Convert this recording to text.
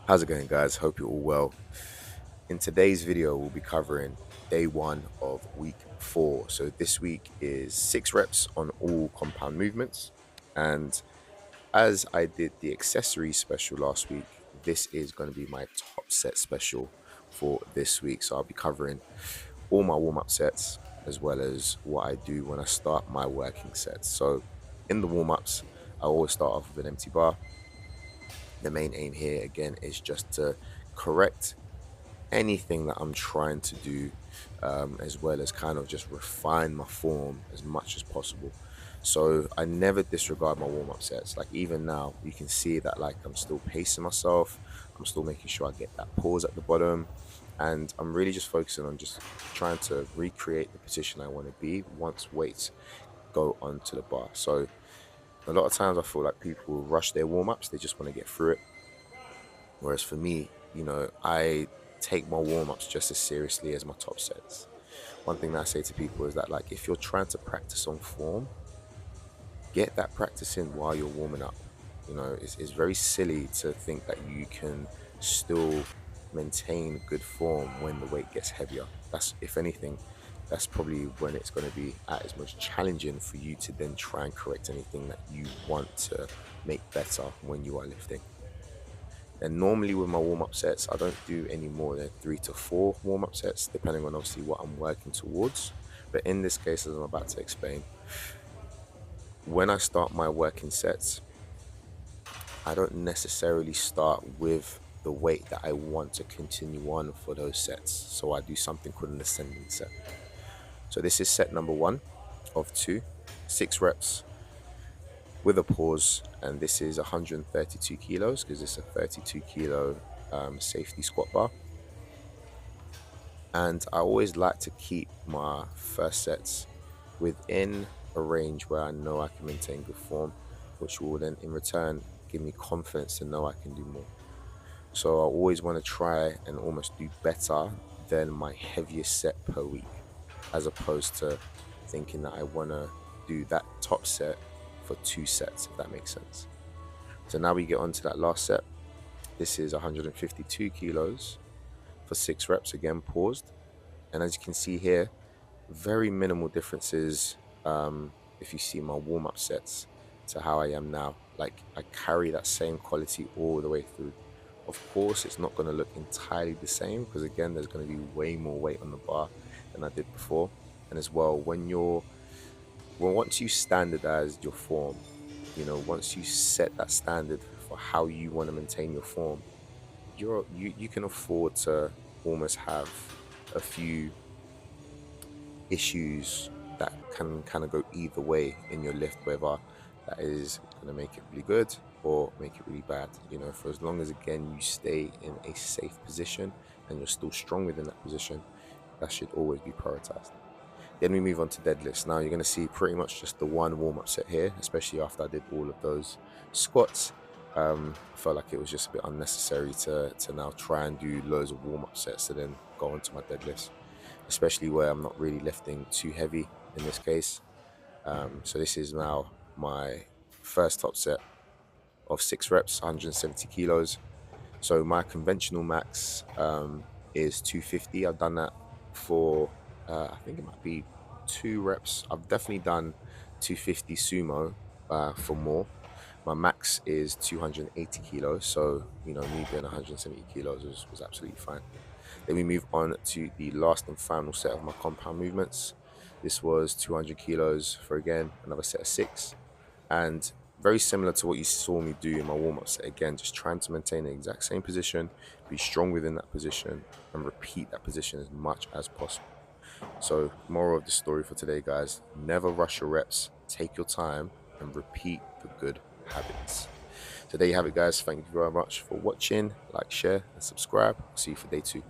How's it going, guys? Hope you're all well. In today's video, we'll be covering day one of week 4. So this week is 6 reps on all compound movements. And as I did the accessory special last week, this is going to be my top set special for this week. So I'll be covering all my warm-up sets as well as what I do when I start my working sets. So in the warm-ups, I always start off with an empty bar. The main aim here again is just to correct anything that I'm trying to do, as well as kind of just refine my form as much as possible. So I never disregard my warm-up sets. Like even now, you can see that like I'm still pacing myself. I'm still making sure I get that pause at the bottom, and I'm really just focusing on just trying to recreate the position I want to be once weights go onto the bar. So a lot of times I feel like people rush their warm-ups. They just want to get through it. Whereas for me, I take my warm-ups just as seriously as my top sets. One thing that I say to people is that like if you're trying to practice on form, get that practice in while you're warming up. It's very silly to think that you can still maintain good form when the weight gets heavier. That's, if anything, that's probably when it's going to be at its most challenging for you to then try and correct anything that you want to make better when you are lifting. And normally with my warm-up sets, I don't do any more than 3 to 4 warm-up sets, depending on obviously what I'm working towards. But in this case, as I'm about to explain, when I start my working sets, I don't necessarily start with the weight that I want to continue on for those sets. So I do something called an ascending set. So this is set number 1 of 2, 6 reps with a pause, and this is 132 kilos because it's a 32 kilo safety squat bar. And I always like to keep my first sets within a range where I know I can maintain good form, which will then in return give me confidence to know I can do more. So I always want to try and almost do better than my heaviest set per week, as opposed to thinking that I want to do that top set for 2 sets, if that makes sense. So now we get on to that last set. This is 152 kilos for 6 reps, again paused. And as you can see here, very minimal differences if you see my warm-up sets to how I am now. Like I carry that same quality all the way through. Of course, it's not going to look entirely the same because again, there's going to be way more weight on the bar than I did before. And as well, once you standardize your form, once you set that standard for how you want to maintain your form, you can afford to almost have a few issues that can kind of go either way in your lift, whether that is going to make it really good or make it really bad. For as long as again you stay in a safe position and you're still strong within that position, that should always be prioritized. Then we move on to deadlifts. Now you're going to see pretty much just the one warm-up set here, especially after I did all of those squats. I felt like it was just a bit unnecessary to now try and do loads of warm-up sets to then go into my deadlifts, especially where I'm not really lifting too heavy in this case. So this is now my first top set of 6 reps, 170 kilos. So my conventional max is 250. I've done that for, I think it might be 2 reps. I've definitely done 250 sumo for more. My max is 280 kilos. So, me being 170 kilos was absolutely fine. Then we move on to the last and final set of my compound movements. This was 200 kilos for, again, another set of 6. And very similar to what you saw me do in my warm-up set, again, just trying to maintain the exact same position, be strong within that position, and repeat that position as much as possible. So, moral of the story for today, guys, never rush your reps, take your time, and repeat the good habits. So there you have it, guys. Thank you very much for watching. Like, share, and subscribe. I'll see you for day 2.